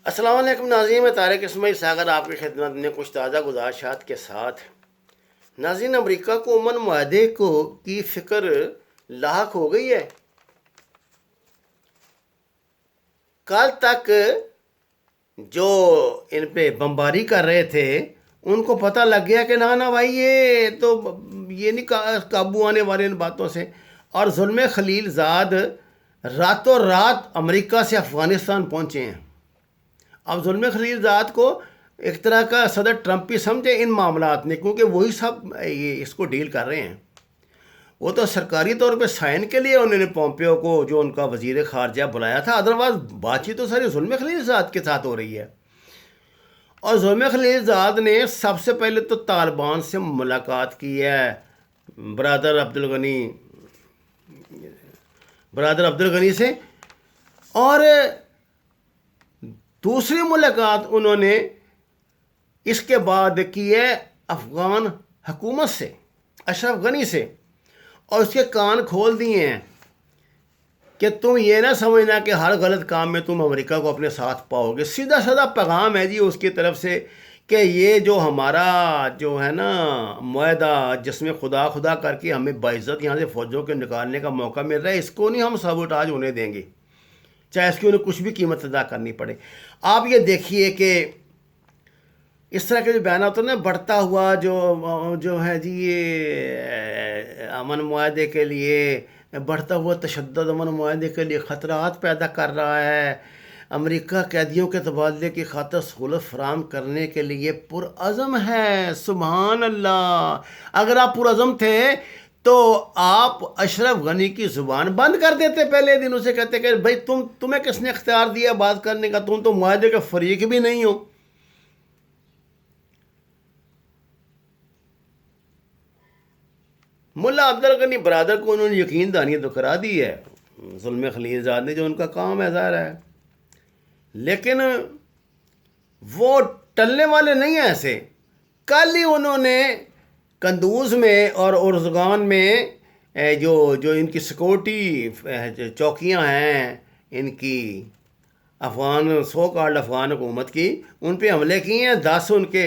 السلام علیکم ناظرین، میں طارق اسماعیل ساگر آپ کی خدمت میں کچھ تازہ گزارشات کے ساتھ۔ ناظرین، امریکہ کو امن معاہدے کی فکر لاحق ہو گئی ہے۔ کل تک جو ان پہ بمباری کر رہے تھے ان کو پتہ لگ گیا کہ نہ بھائی یہ نہیں قابو آنے والے ان باتوں سے۔ اور ظلم خلیل زاد راتوں رات امریکہ سے افغانستان پہنچے ہیں۔ اب ظلم خلیل زاد کو ایک طرح کا صدر ٹرمپ ہی سمجھے ان معاملات میں، کیونکہ وہی سب اس کو ڈیل کر رہے ہیں۔ وہ تو سرکاری طور پہ سائن کے لیے انہوں نے پومپیو کو، جو ان کا وزیر خارجہ، بلایا تھا، ادروائز بات چیت تو ساری ظلم خلیل زاد کے ساتھ ہو رہی ہے۔ اور ظلم خلیل زاد نے سب سے پہلے تو طالبان سے ملاقات کی ہے، برادر عبدالغنی سے، اور دوسری ملاقات انہوں نے اس کے بعد کی ہے افغان حکومت سے، اشرف غنی سے، اور اس کے کان کھول دیے ہیں کہ تم یہ نہ سمجھنا کہ ہر غلط کام میں تم امریکہ کو اپنے ساتھ پاؤ گے۔ سیدھا سادہ پیغام ہے جی اس کی طرف سے کہ یہ جو ہمارا جو ہے نا معاہدہ، جس میں خدا خدا کر کے ہمیں باعزت یہاں سے فوجوں کے نکالنے کا موقع مل رہا ہے، اس کو نہیں ہم سابوٹاج ہونے دیں گے، چاہے اس کی انہیں کچھ بھی قیمت ادا کرنی پڑے۔ آپ یہ دیکھیے کہ اس طرح کے جو بیانات ہیں نا، بڑھتا ہوا جو ہے جی یہ امن معاہدے کے لیے، بڑھتا ہوا تشدد امن معاہدے کے لیے خطرات پیدا کر رہا ہے، امریکہ قیدیوں کے تبادلے کی خاطر سہولت فراہم کرنے کے لیے پرعزم ہے۔ سبحان اللہ! اگر آپ پرعزم تھے تو آپ اشرف غنی کی زبان بند کر دیتے پہلے دن، اسے کہتے کہ بھائی تمہیں کس نے اختیار دیا بات کرنے کا، تم تو معاہدے کے فریق بھی نہیں ہو۔ ملا عبدالغنی برادر کو انہوں نے یقین دہانی تو کرا دی ہے ظلم خلیل زاد نے، جو ان کا کام ہے ظاہر ہے، لیکن وہ ٹلنے والے نہیں ہیں ایسے۔ کل ہی انہوں نے قندوز میں اور ارزگان میں جو ان کی سیکورٹی چوکیاں ہیں ان کی سو کالڈ افغان حکومت کی، ان پہ حملے کیے ہیں، 10 ان کے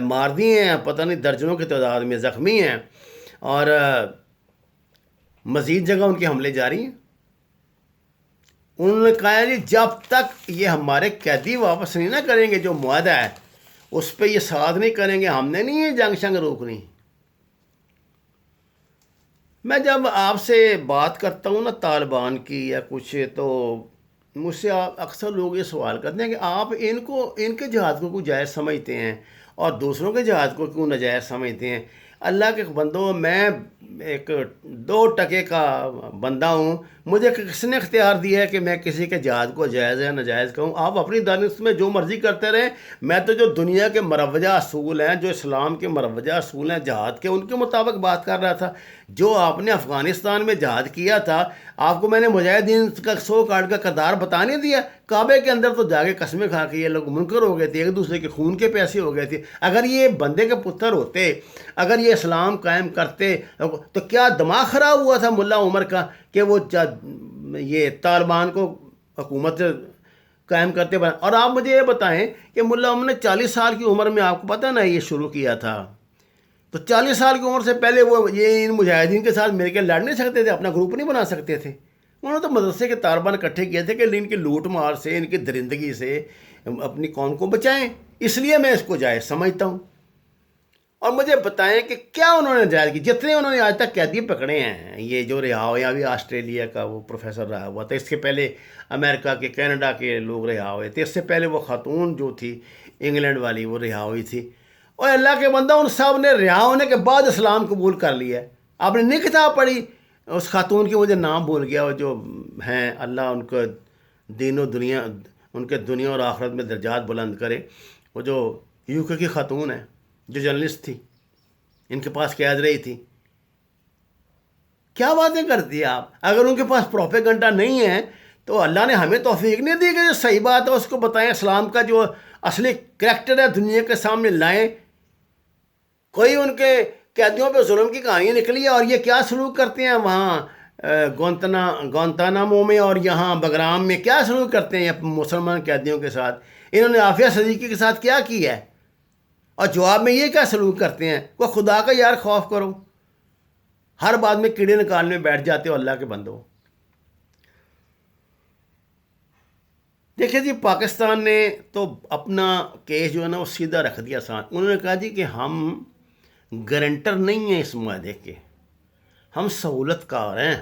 مار دیے ہیں، پتہ نہیں درجنوں کی تعداد میں زخمی ہیں، اور مزید جگہ ان کے حملے جاری ہیں۔ انہوں نے کہا جی جب تک یہ ہمارے قیدی واپس نہیں نہ کریں گے، جو معاہدہ ہے اس پہ یہ ساتھ نہیں کریں گے، ہم نے نہیں یہ جنگ شنگ روکنی۔ میں جب آپ سے بات کرتا ہوں نا طالبان کی یا کچھ، تو مجھ سے اکثر لوگ یہ سوال کرتے ہیں کہ آپ ان کے جہاد کو کیوں جائز سمجھتے ہیں اور دوسروں کے جہاد کو کیوں ناجائز سمجھتے ہیں۔ اللہ کے بندوں، میں ایک 2 ٹکے کا بندہ ہوں، مجھے کس نے اختیار دیا ہے کہ میں کسی کے جہاد کو جائز یا ناجائز کہوں؟ آپ اپنی دانش میں جو مرضی کرتے رہیں، میں تو جو دنیا کے مروجہ اصول ہیں، جو اسلام کے مروجہ اصول ہیں جہاد کے، ان کے مطابق بات کر رہا تھا۔ جو آپ نے افغانستان میں جہاد کیا تھا، آپ کو میں نے مجاہدین کا 100 کارڈ کا کردار بتا نہیں دیا؟ کعبے کے اندر تو جا کے قسمیں کھا کے یہ لوگ منکر ہو گئے تھے، ایک دوسرے کے خون کے پیاسے ہو گئے تھے۔ اگر یہ بندے کے پتر ہوتے، اگر یہ اسلام قائم کرتے، تو کیا دماغ خراب ہوا تھا ملا عمر کا کہ وہ یہ طالبان کو حکومت قائم کرتے بنا؟ اور آپ مجھے یہ بتائیں کہ ملا عمر نے 40 سال کی عمر میں، آپ کو پتہ نا یہ شروع کیا تھا، تو 40 سال کی عمر سے پہلے وہ یہ ان مجاہدین کے ساتھ مل کے لڑ نہیں سکتے تھے، اپنا گروپ نہیں بنا سکتے تھے؟ انہوں نے تو مدرسے کے طالبان اکٹھے کیے تھے کہ ان کی لوٹ مار سے، ان کی درندگی سے اپنی قوم کو بچائیں۔ اس لیے میں اس کو جائز سمجھتا ہوں۔ اور مجھے بتائیں کہ کیا انہوں نے جائز کی؟ جتنے انہوں نے آج تک قیدی پکڑے ہیں، یہ جو رہا ہو، یا بھی آسٹریلیا کا وہ پروفیسر رہا ہوا تھا، اس کے پہلے امریکہ کے، کینیڈا کے لوگ رہا ہوئے تھے، اس سے پہلے وہ خاتون جو تھی انگلینڈ والی وہ رہا ہوئی تھی، اور اللہ کے بندہ ان سب نے رہا ہونے کے بعد اسلام قبول کر لیا ہے۔ آپ نے نہیں کتاب پڑھی اس خاتون کی؟ مجھے نام بھول گیا، وہ جو ہیں، اللہ ان کو دین و دنیا، ان کے دنیا اور آخرت میں درجات بلند کرے، وہ جو UK کی خاتون ہے، جو جرنلسٹ تھی، ان کے پاس قید رہی تھی۔ کیا باتیں کرتی ہے آپ؟ اگر ان کے پاس پروپیگنڈا نہیں ہے تو اللہ نے ہمیں توفیق نہیں دی کہ جو صحیح بات ہے اس کو بتائیں، اسلام کا جو اصلی کریکٹر ہے دنیا کے سامنے لائیں۔ کوئی ان کے قیدیوں پہ ظلم کی کہانی نکلی ہے، اور یہ کیا سلوک کرتے ہیں وہاں گوانتانامو میں اور یہاں بگرام میں کیا سلوک کرتے ہیں مسلمان قیدیوں کے ساتھ؟ انہوں نے عافیہ صدیقی کے ساتھ کیا کیا ہے؟ اور جواب میں یہ کیا سلوک کرتے ہیں؟ وہ خدا کا یار خوف کرو، ہر بات میں کیڑے نکالنے میں بیٹھ جاتے ہو اللہ کے بندو۔ دیکھیں جی، پاکستان نے تو اپنا کیس جو ہے نا وہ سیدھا رکھ دیا آسان۔ انہوں نے کہا جی کہ ہم گارنٹر نہیں ہیں اس معاہدے کے، ہم سہولت کار ہیں،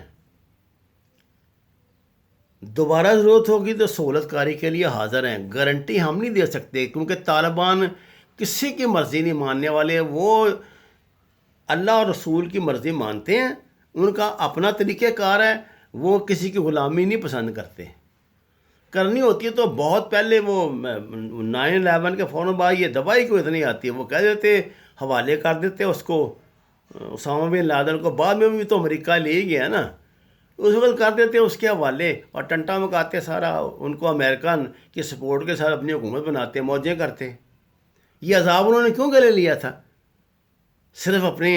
دوبارہ ضرورت ہوگی تو سہولت کاری کے لیے حاضر ہیں، گارنٹی ہم نہیں دے سکتے، کیونکہ طالبان کسی کی مرضی نہیں ماننے والے، وہ اللہ اور رسول کی مرضی مانتے ہیں، ان کا اپنا طریقہ کار ہے، وہ کسی کی غلامی نہیں پسند کرتے۔ کرنی ہوتی ہے تو بہت پہلے، وہ 9/11 کے فوراً بعد یہ دبائی کیوں اتنی آتی ہے، وہ کہہ دیتے، حوالے کر دیتے اس کو اسامہ بن لادن کو، بعد میں بھی تو امریکہ لے ہی گیا نا، اس وقت کر دیتے اس کے حوالے، اور ٹنٹا مکاتے سارا، ان کو امریکن کی سپورٹ کے ساتھ اپنی حکومت بناتے، موجیں کرتے۔ یہ عذاب انہوں نے کیوں گلے لیا تھا؟ صرف اپنے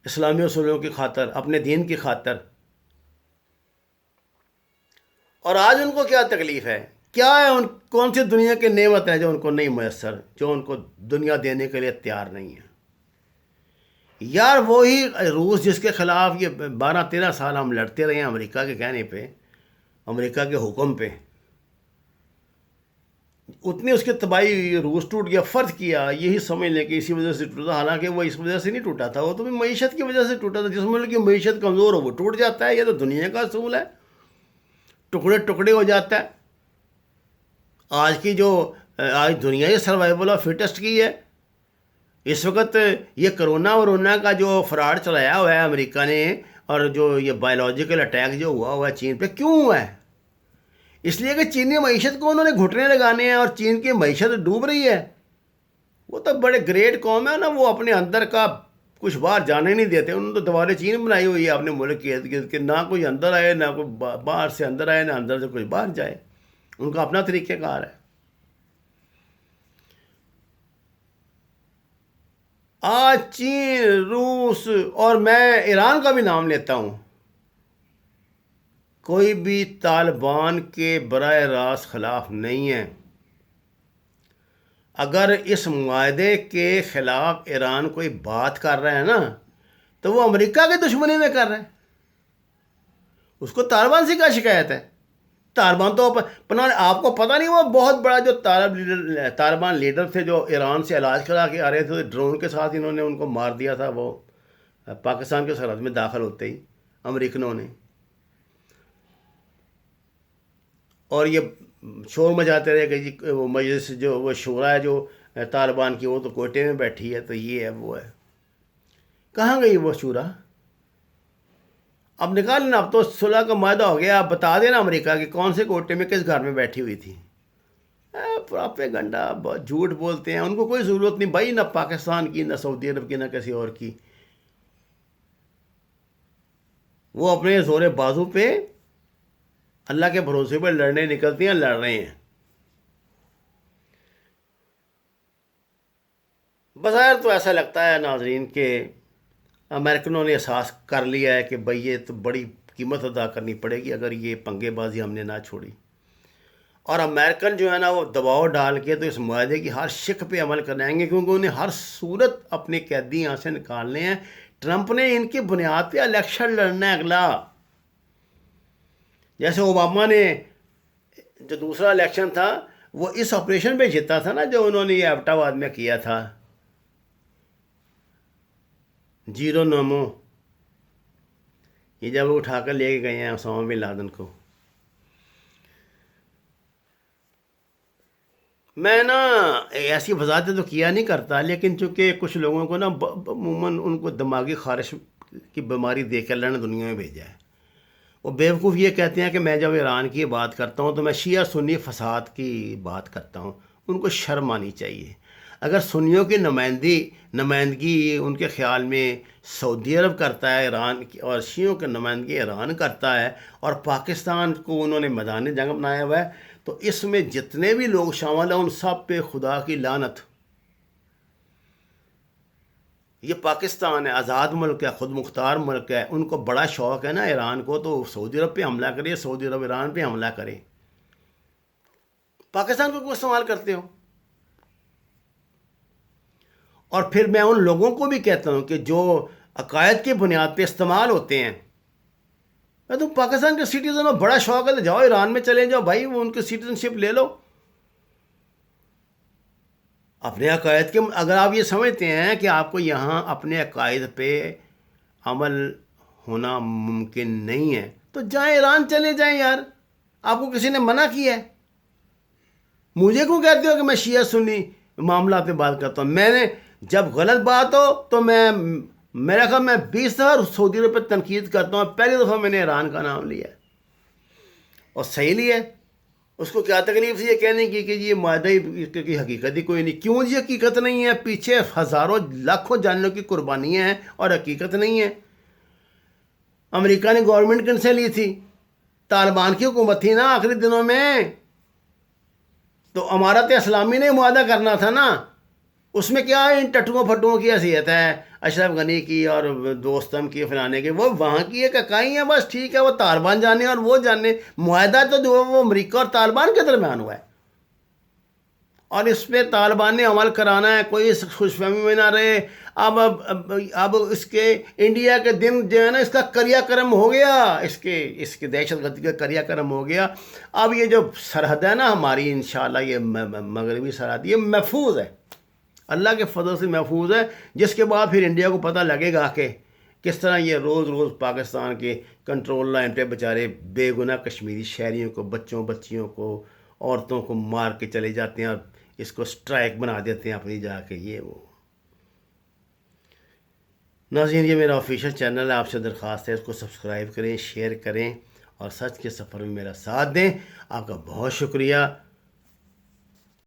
اسلامی اصولوں کی خاطر، اپنے دین کی خاطر۔ اور آج ان کو کیا تکلیف ہے؟ کیا ہے کون سی دنیا کی نعمت ہے جو ان کو نہیں میسر، جو ان کو دنیا دینے کے لیے تیار نہیں ہے؟ یار وہی روس جس کے خلاف یہ 12-13 سال ہم لڑتے رہے ہیں امریکہ کے کہنے پہ، امریکہ کے حکم پہ، اتنی اس کی تباہی ہوئی، روس ٹوٹ گیا، فرض کیا یہی سمجھ لیں کہ اسی وجہ سے ٹوٹا، حالانکہ وہ اس وجہ سے نہیں ٹوٹا تھا، وہ تو معیشت کی وجہ سے ٹوٹا تھا۔ جس ملک کی معیشت کمزور ہو وہ ٹوٹ جاتا ہے، یہ تو دنیا کا اصول ہے، ٹکڑے ٹکڑے ہو جاتا ہے۔ آج دنیا یہ سروائیول آف فٹسٹ کی ہے۔ اس وقت یہ کرونا کا جو فراڈ چلایا ہوا ہے امریکہ نے، اور جو یہ بایولوجیکل اٹیک جو ہوا ہے چین پہ، کیوں ہوا ہے؟ اس لیے کہ چینی معیشت کو انہوں نے گھٹنے لگانے ہیں، اور چین کی معیشت ڈوب رہی ہے۔ وہ تو بڑے گریٹ قوم ہے نا، وہ اپنے اندر کا کچھ باہر جانے نہیں دیتے، انہوں نے تو دوبارہ چین بنائی ہوئی ہے اپنے ملک کی ارد گرد، کہ نہ کوئی اندر آئے، نہ کوئی باہر سے اندر آئے، نہ اندر سے کوئی باہر جائے، ان کا اپنا طریقہ کار ہے۔ آج چین، روس، اور میں ایران کا بھی نام لیتا ہوں، کوئی بھی طالبان کے براہ راست خلاف نہیں ہے۔ اگر اس معاہدے کے خلاف ایران کوئی بات کر رہا ہے نا، تو وہ امریکہ کی دشمنی میں کر رہا ہے، اس کو طالبان سے کیا شکایت ہے؟ طالبان تو آپ کو پتہ نہیں، وہ بہت بڑا جو طالبان لیڈر تھے جو ایران سے علاج کرا کے آ رہے تھے، ڈرون کے ساتھ انہوں نے ان کو مار دیا تھا، وہ پاکستان کے سرحد میں داخل ہوتے ہی امریکنوں نے۔ اور یہ شور مچاتے رہے کہ جی وہ مجلس جو وہ شورا ہے جو طالبان کی، وہ تو کوئٹے میں بیٹھی ہے، تو یہ ہے وہ ہے۔ کہاں گئی وہ شورا؟ اب نکال لینا، اب تو صلح کا معاہدہ ہو گیا، آپ بتا دینا امریکہ کہ کون سے کوٹے میں کس گھر میں بیٹھی ہوئی تھی۔ پراپیگنڈا، بہت جھوٹ بولتے ہیں، ان کو کوئی ضرورت نہیں بھائی، نہ پاکستان کی، نہ سعودی عرب کی، نہ کسی اور کی۔ وہ اپنے زور بازو پہ اللہ کے بھروسے پہ لڑنے نکلتی ہیں، لڑ رہے ہیں۔ بظاہر تو ایسا لگتا ہے ناظرین کہ امریکنوں نے احساس کر لیا ہے کہ بھئی یہ تو بڑی قیمت ادا کرنی پڑے گی اگر یہ پنگے بازی ہم نے نہ چھوڑی، اور امریکن جو ہے نا وہ دباؤ ڈال کے تو اس معاہدے کی ہر شق پہ عمل کرائیں گے، کیونکہ انہیں ہر صورت اپنے قیدی یہاں سے نکالنے ہیں۔ ٹرمپ نے ان کی بنیاد پہ الیکشن لڑنا ہے اگلا، جیسے اوباما نے جو دوسرا الیکشن تھا وہ اس آپریشن پہ جیتا تھا نا، جو انہوں نے یہ ایبٹ آباد میں کیا تھا، جیرو نومو، یہ جب وہ اٹھا کر لے کے گئے ہیں اسامہ بن لادن کو۔ میں نا ایسی وضاحتیں تو کیا نہیں کرتا، لیکن چونکہ کچھ لوگوں کو نا عموماً ان کو دماغی خارش کی بیماری دے کر اللہ نے دنیا میں بھیجا ہے۔ وہ بیوقوف یہ کہتے ہیں کہ میں جب ایران کی بات کرتا ہوں تو میں شیعہ سنی فساد کی بات کرتا ہوں، ان کو شرم آنی چاہیے۔ اگر سنیوں کی نمائندگی ان کے خیال میں سعودی عرب کرتا ہے ایران کی، اور شیعوں کی نمائندگی ایران کرتا ہے، اور پاکستان کو انہوں نے میدان جنگ بنایا ہوا ہے، تو اس میں جتنے بھی لوگ شامل ہیں ان سب پہ خدا کی لعنت۔ یہ پاکستان ہے، آزاد ملک ہے، خود مختار ملک ہے، ان کو بڑا شوق ہے نا ایران کو، تو سعودی عرب پہ حملہ کرے، سعودی عرب ایران پہ حملہ کرے، پاکستان کو کیوں استعمال کرتے ہو؟ اور پھر میں ان لوگوں کو بھی کہتا ہوں کہ جو عقائد کی بنیاد پہ استعمال ہوتے ہیں، میں تم پاکستان کے سٹیزن ہو، بڑا شوق ہے تو جاؤ ایران میں چلے جاؤ بھائی، وہ ان کی سٹیزن شپ لے لو اپنے عقائد کے، اگر آپ یہ سمجھتے ہیں کہ آپ کو یہاں اپنے عقائد پہ عمل ہونا ممکن نہیں ہے تو جائیں ایران چلے جائیں یار، آپ کو کسی نے منع کیا ہے؟ مجھے کیوں کہتے ہو کہ میں شیعہ سنی معاملات پہ بات کرتا ہوں؟ میں نے جب غلط بات ہو تو میرا خیال میں 20 دفعہ سعودی عرب پہ تنقید کرتا ہوں، پہلی دفعہ میں نے ایران کا نام لیا اور صحیح لیا۔ اس کو کیا تکلیف تھی یہ کہنے کی کہ یہ معاہدہ کی حقیقت ہی کوئی نہیں؟ کیوں جی حقیقت نہیں ہے؟ پیچھے ہزاروں لاکھوں جانوں کی قربانیاں ہیں اور حقیقت نہیں ہے۔ امریکہ نے گورنمنٹ کن سے لی تھی؟ طالبان کی حکومت تھی نا آخری دنوں میں، تو امارت اسلامی نے معاہدہ کرنا تھا نا، اس میں کیا ان ٹٹوؤں پھٹوؤں کی حیثیت ہے، اشرف غنی کی اور دوستم کی فلانے کی، وہ وہاں کی ایک اکائی ہے بس، ٹھیک ہے، وہ طالبان جانے اور وہ جانے، معاہدہ تو جو وہ امریکہ اور طالبان کے درمیان ہوا ہے، اور اس پہ طالبان نے عمل کرانا ہے، کوئی خوش فہمی میں نہ رہے۔ اب اس کے انڈیا کے دن جو ہے نا، اس کا کریا کرم ہو گیا، اس کے دہشت گردی کا کریا کرم ہو گیا۔ اب یہ جو سرحد ہے نا ہماری، انشاءاللہ یہ مغربی سرحد، یہ محفوظ ہے، اللہ کے فضل سے محفوظ ہے، جس کے بعد پھر انڈیا کو پتہ لگے گا کہ کس طرح یہ روز روز پاکستان کے کنٹرول لائن پہ بیچارے بے گناہ کشمیری شہریوں کو، بچیوں کو، عورتوں کو مار کے چلے جاتے ہیں اور اس کو سٹرائک بنا دیتے ہیں اپنی جا کے، یہ وہ۔ ناظرین، یہ میرا آفیشیل چینل ہے، آپ سے درخواست ہے اس کو سبسکرائب کریں، شیئر کریں اور سچ کے سفر میں میرا ساتھ دیں۔ آپ کا بہت شکریہ۔